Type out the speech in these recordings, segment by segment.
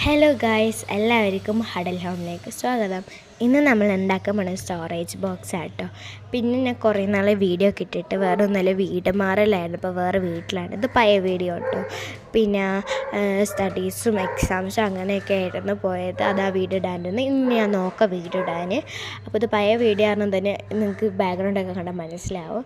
Hello guys, എല്ലാവർക്കും ഹഡൽ ഹോമിലേക്ക് സ്വാഗതം. ഇന്ന് നമ്മൾ ഉണ്ടാക്കാൻ പോണ സ്റ്റോറേജ് ബോക്സ് ആട്ടോ. പിന്നെ ഞാൻ കുറേ നാളെ വീഡിയോ കിട്ടിയിട്ട് വേറെ ഒന്നല്ല വീട് മാറലായിരുന്നു. ഇപ്പോൾ വേറെ വീട്ടിലാണ്. ഇത് പഴയ വീഡിയോ കേട്ടോ. പിന്നെ സ്റ്റഡീസും എക്സാംസും അങ്ങനെയൊക്കെ ആയിരുന്നു പോയത്. അതാ വീഡിയോ ഇടാനിരുന്നു. ഇന്ന് ഞാൻ നോക്കാം വീഡിയോ ഇടാൻ. അപ്പോൾ ഇത് പഴയ വീഡിയോ ആണെന്ന് തന്നെ നിങ്ങൾക്ക് ബാക്ക്ഗ്രൗണ്ടൊക്കെ കണ്ടാൽ മനസ്സിലാവും.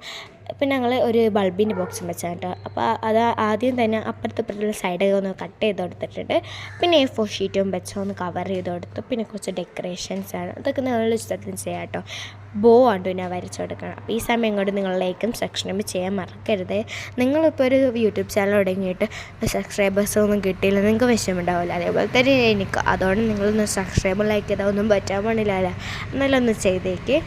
പിന്നെ ഞങ്ങൾ ഒരു ബൾബിൻ്റെ ബോക്സും വെച്ചാൽ കേട്ടോ. അപ്പോൾ അത് ആദ്യം തന്നെ അപ്പുറത്തുള്ള സൈഡൊക്കെ ഒന്ന് കട്ട് ചെയ്ത് കൊടുത്തിട്ടുണ്ട്. പിന്നെ A4 ഷീറ്റും വെച്ച് ഒന്ന് കവർ ചെയ്ത് കൊടുത്തു. പിന്നെ കുറച്ച് ഡെക്കറേഷൻസാണ്, അതൊക്കെ നിങ്ങൾ ഇഷ്ടത്തിന് ചെയ്യാം കേട്ടോ. ബോ ആണ് ഞാൻ വരച്ചു കൊടുക്കണം. അപ്പോൾ ഈ സമയം കൊണ്ട് നിങ്ങൾ ലൈക്കും സബ്സ്ക്രൈബ് ചെയ്യാൻ മറക്കരുത്. നിങ്ങളിപ്പോൾ ഒരു യൂട്യൂബ് ചാനൽ തുടങ്ങിയിട്ട് സബ്സ്ക്രൈബേഴ്സൊന്നും കിട്ടിയില്ല, നിങ്ങൾക്ക് വിഷമമുണ്ടാവില്ല. അതേപോലെ തന്നെ എനിക്ക്. അതുകൊണ്ട് നിങ്ങളൊന്ന് സബ്സ്ക്രൈബ് ലൈക്ക് ചെയ്താൽ ഒന്നും പറ്റാൻ പാടില്ല. എന്നാലും ഒന്ന് ചെയ്തേക്ക്.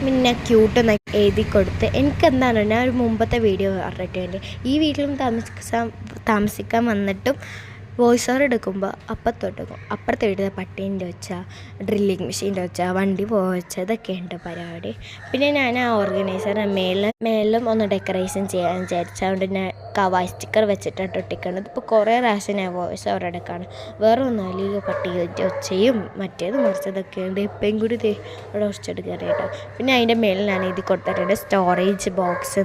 പിന്നെ ക്യൂട്ടൊന്ന് എഴുതി കൊടുത്ത് എനിക്കെന്താണ്, ഞാൻ ഒരു മുമ്പത്തെ വീഡിയോ പറഞ്ഞിട്ടുണ്ട്. ഈ വീട്ടിലും താമസിക്കാൻ വന്നിട്ടും വോയിസ് ഓവർ എടുക്കുമ്പോൾ അപ്പുറത്തെ വീട്ടിലെ പട്ടീൻ്റെ ഒച്ച, ഡ്രില്ലിങ് മെഷീൻ്റെ ഒച്ച, വണ്ടി പോച്ച, ഇതൊക്കെ ഉണ്ട് പരിപാടി. പിന്നെ ഞാൻ ആ ഓർഗനൈസർ മേലും ഒന്ന് ഡെക്കറേഷൻ ചെയ്യാൻ വിചാരിച്ചു. അതുകൊണ്ട് ഞാൻ കവായ് സ്റ്റിക്കർ വെച്ചിട്ടാണ് ഒട്ടിക്കുന്നത്. ഇപ്പോൾ കുറേ പ്രാവശ്യം ഞാൻ വോയിസ് ഓവർ എടുക്കുകയാണ്. വേറെ ഒന്നുമില്ല, ഈ പട്ടിയുടെ ഒച്ചയും മറ്റേത് മറിച്ചതൊക്കെ ഉണ്ട്. ഇപ്പം കൂടി ഇവിടെ ഉറച്ചെടുക്കുക കേട്ടോ. പിന്നെ അതിൻ്റെ മേലിൽ ഞാൻ എഴുതി കൊടുത്തിട്ടുണ്ട് സ്റ്റോറേജ് ബോക്സ്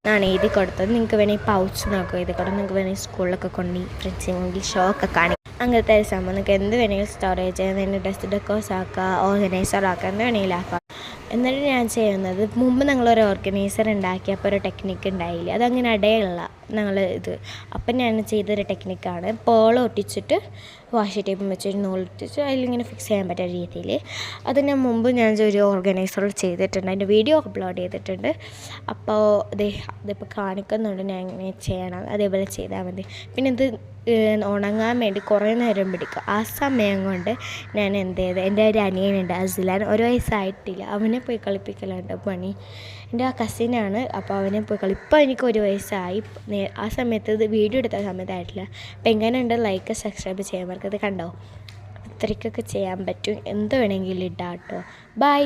എന്നാണ് എഴുതി കൊടുത്തത്. നിങ്ങൾക്ക് വേണമെങ്കിൽ പൗച്ച് നോക്കുക എഴുതി കൊടുക്കും. നിങ്ങൾക്ക് വേണമെങ്കിൽ സ്കൂളിലൊക്കെ കൊണ്ട് ഫ്രിഡ്ജിൽ ഷോ ഒക്കെ കാണിക്കും. അങ്ങനത്തെ ഒരു സംഭവം നിങ്ങൾക്ക് എന്ത് വേണമെങ്കിലും സ്റ്റോറേജ് ചെയ്യാൻ, ഡസ്റ്റ് ഡെക്കോസ് ആക്കുക, ഓർഗനൈസർ ആക്കുക, എന്ത് വേണമെങ്കിലും ആക്കാം. എന്നിട്ട് ഞാൻ ചെയ്യുന്നത്, മുമ്പ് ഞങ്ങളൊരു ഓർഗനൈസർ ഉണ്ടാക്കിയപ്പോൾ ഒരു ടെക്നിക്ക് ഉണ്ടായില്ല, അതങ്ങനെ ഇടയുള്ള അപ്പം ഞാൻ ചെയ്തൊരു ടെക്നിക്കാണ് പേൾ ഒട്ടിച്ചിട്ട് വാഷി ടേപ്പും വെച്ചിട്ട് നൂലൊട്ടിച്ച് അതിലിങ്ങനെ ഫിക്സ് ചെയ്യാൻ പറ്റുന്ന രീതിയിൽ. അത് ഞാൻ മുമ്പ് ഒരു ഓർഗനൈസർ ചെയ്തിട്ടുണ്ട്, അതിൻ്റെ വീഡിയോ അപ്ലോഡ് ചെയ്തിട്ടുണ്ട്. അപ്പോൾ ഇതിപ്പോൾ കാണിക്കുന്നുണ്ട് ഞാൻ എങ്ങനെ ചെയ്യണം, അതേപോലെ ചെയ്താൽ മതി. പിന്നെ ഇത് ഉണങ്ങാൻ വേണ്ടി കുറേ നേരം പിടിക്കും. ആ സമയം കൊണ്ട് ഞാൻ എന്ത് ചെയ്ത്, എൻ്റെ ഒരു അനിയനുണ്ട് അസ്ലാൻ, 1 വയസ്സായിട്ടില്ല, അവനെ പോയി കളിപ്പിക്കലുണ്ട് പണി. എൻ്റെ ആ കസിനാണ്. അപ്പോൾ അവനെ പോയി ഇപ്പോൾ എനിക്ക് 1 വയസ്സായി. ആ സമയത്ത് ഇത് വീഡിയോ എടുത്ത സമയത്തായിട്ടില്ല. അപ്പോൾ എങ്ങനെയുണ്ട്, ലൈക്ക് സബ്സ്ക്രൈബ് ചെയ്യാൻ മറക്കരുത്. കണ്ടോ, ഇത്രയ്ക്കൊക്കെ ചെയ്യാൻ പറ്റും. എന്ത് വേണമെങ്കിലും ഇടാം കേട്ടോ. ബൈ.